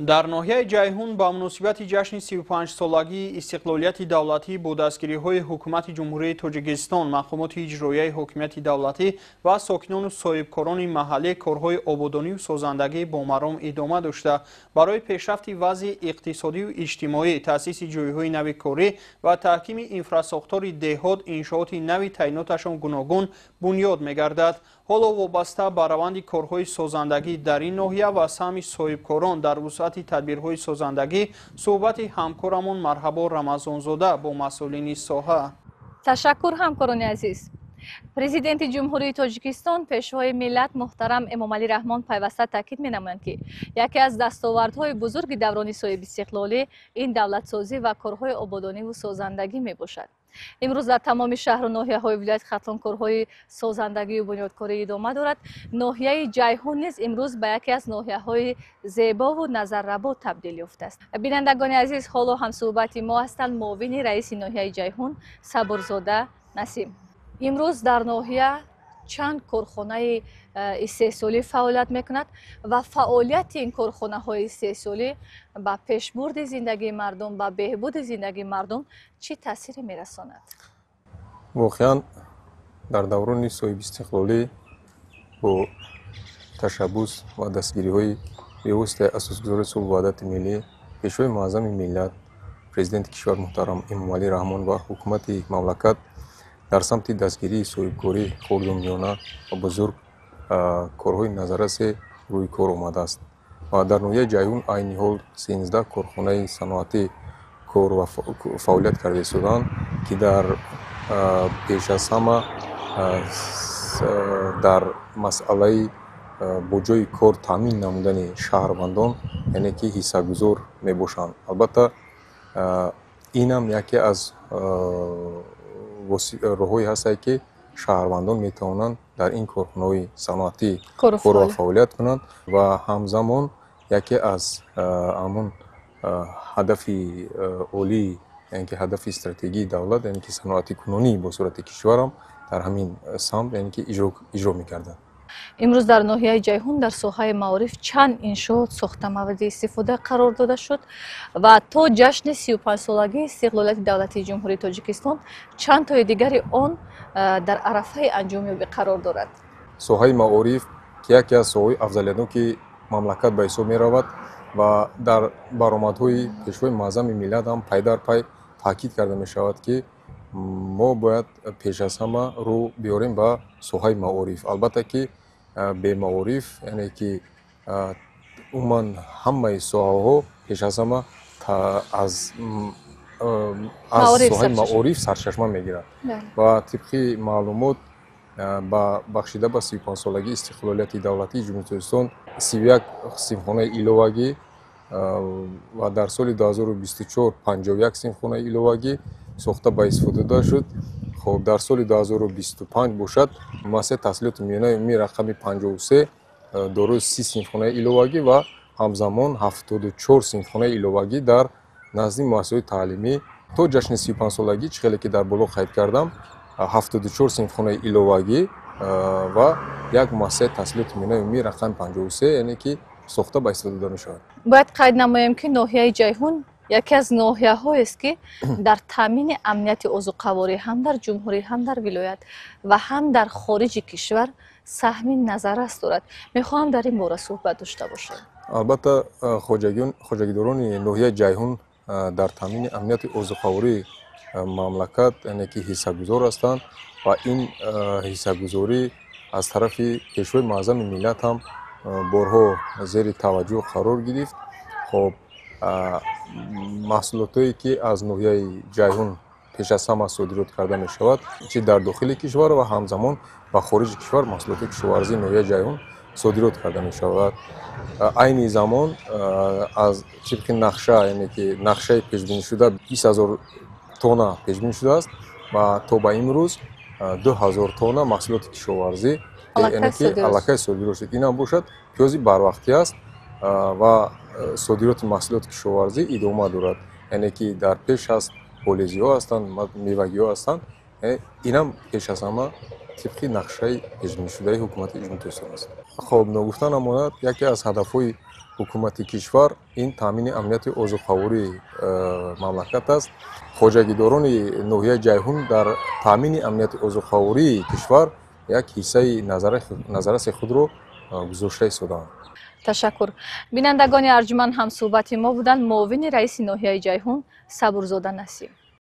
در ناحیه جیهون با مناسبت جشن 35 سالگی استقلالیت دولتی با دستگیری‌های حکومت جمهوری تاجیکستان، مقامات اجرایی حکومت دولتی و ساکنان و صاحبکاران محلی کارهای آبادانی و سازندگی با مرام ادامه داشته برای پیشرفت وضع اقتصادی و اجتماعی، تأسیس جایهای نو کاری و تحکیم انفراساختار دهات، انشاءات نو تعیناتشان گوناگون بنیاد می‌گردد. حالا وابسته به روند کارهای سازندگی در این ناحیه و سهم صاحبکاران در وسعت تدبیرهای سازندگی، صحبت همکارمون مرحبا رمضانزاده با مسئولین ساحه. تشکر همکاران عزیز. پرزیدنت جمهوری تاجیکستان پیشوای ملت محترم امامعلی رحمان پیوسته تاکید می‌نمایند که یکی از دستاوردهای بزرگ دوران صاحب استقلالی این دولتسازی و کارهای آبادانی و سازندگی میباشد. امروز در تمام شهر و ناحیه‌های ولایت ختلان کارهای سازندگی و بنیادکاری ادامه دارد. ناحیه جیهون نیز امروز به یکی از ناحیه‌های زیبا و نظرربا تبدیل یافته است. بینندگان عزیز، حالا هم صحبت ما هستند معاون رئیس ناحیه جیهون صبرزاده نسیم. امروز در ناحیه چند کارخانه استحصالی فعالیت میکند و فعالیت این کارخانه های استحصالی به پیشبرد زندگی مردم، به بهبود زندگی مردم چه تاثیری میرساند؟ واقعا در دوران صاحب استقلالی با تشبث و دستگیری های بیوست اساسگذار صلح و وحدت ملی، پیشوای معظم ملت پرزیدنت کشور محترم امامعلی رحمان و حکومت مملکت در سمت دستگیری صاحبکاری خردمیانه و بزرگ کارهای نظررس روی کار آمده است و در ناحیه جیهون عین حال 13 کارخانه صنعتی کار و فعالیت کرده شدند که در پیش از همه در مسئله با جای کار تامین نمودن شهروندان، یعنی که حصه گذار می باشند. البته این هم یکی از راه‌هایی هست که شهروندان می توانند در این کارخانه‌های صنعتی کار و فعالیت کنند و همزمان یکی از همون هدف اولی، یعنی که هدف استراتژی دولت، یعنی که صنعتی کنونی با صورت کشور هم در همین سمت یعنی که اجرا می‌کردند. امروز در ناحیه جیهون در ساحه معارف چند انشاءات ساخته مورد استفاده قرار داده شد و تا جشن 35 سالگی استقلالیت دولتی جمهوری تاجیکستان چند تا دیگر آن در عرصه انجامیابی قرار دارد. ساحه معارف که یکی از ساحه‌های افضلیت‌ناک مملکت به حساب می‌رود و در برآمدهای پیشوای معظم ملت هم پای در پای تاکید کرده می‌شود که ما باید پیش از همه رو بیاریم به ساحه معارف. البته که به معارف یعنی که عموما همه ساحه‌ها پیش از همه از ساحه معارف سرچشمه میگیرد و طبق معلومات با بخشیده به 35 سالگی استقلالیت دولتی جمهوری تاجیکستان 31 سیمخانه ایلوگی و در سال 2024 51 سیمخانه ایلوگی ساخته به استفاده داده شد. خب در سال 2025 باشد مؤسسه تحصیلات میانه می رقم 53 دارای 30 سیمخانه ایلوگی و همزمان 74 سیمخانه ایلوگی در نزد مؤسسات تعلیمی. تا جشن 35 سالگی چخیلی که در بالا قید کردم 74 سیمخانه ایلوگی و یک مؤسسه تحصیلات میانه می رقم 53 یعنی که ساخته به استفاده داده شد. باید قید نمایم که ناحیه جیهون یکی از ناحیه‌هایی است که در تامین امنیت عضوقواری هم در جمهوری هم در ولایت و هم در خارج کشور سهم نظررس دارد. میخواهم در این باره صحبت داشته باشم. البته خواجگیداران ناحیه جیهون در تامین امنیت عضوقواری مملکت یعنی که حصه گذار هستند و این حصه گذاری از طرف پیشوای معظم ملت هم بارها زیر توجه قرار گرفت. خب محصولاتی که از ناحیه جیهون پیش از همه صادرات کرده می شود چه در داخل کشور و همزمان به خارج کشور محصولات کشاورزی ناحیه جیهون صادرات کرده می شود. عین زمان از طبق نقشه یعنی که نقشه پیش بینی شده 20000 تن پیش بینی شده است و تا به امروز 2000 تن محصولات کشاورزی یعنی که علاقه صادرات شد. این هم باشد پیازی بروقتی است و صادرات محصولات کشاورزی ادامه دارد، یعنی که در پیش است پولیزی ها هستند، میوگی ها هستند. این هم پیش از همه طبق نقشه پیش بینی شده حکومت جمهوری تاجیکستان است. خب نگفتن امانت یکی از هدف‌های ҳукумати кишвар ин таъмини амнияти озуқавории мамлакат аст. хоҷагидорони ноҳияи ҷайҳун дар таъмини амнияти озуқавории кишвар як ҳиссаи назараси худро гузошта истодаанд. ташаккур. бинандагони арҷуманд ҳамсӯҳбати мо буданд муовини раиси ноҳияи ҷайҳун Сабурзода Насим.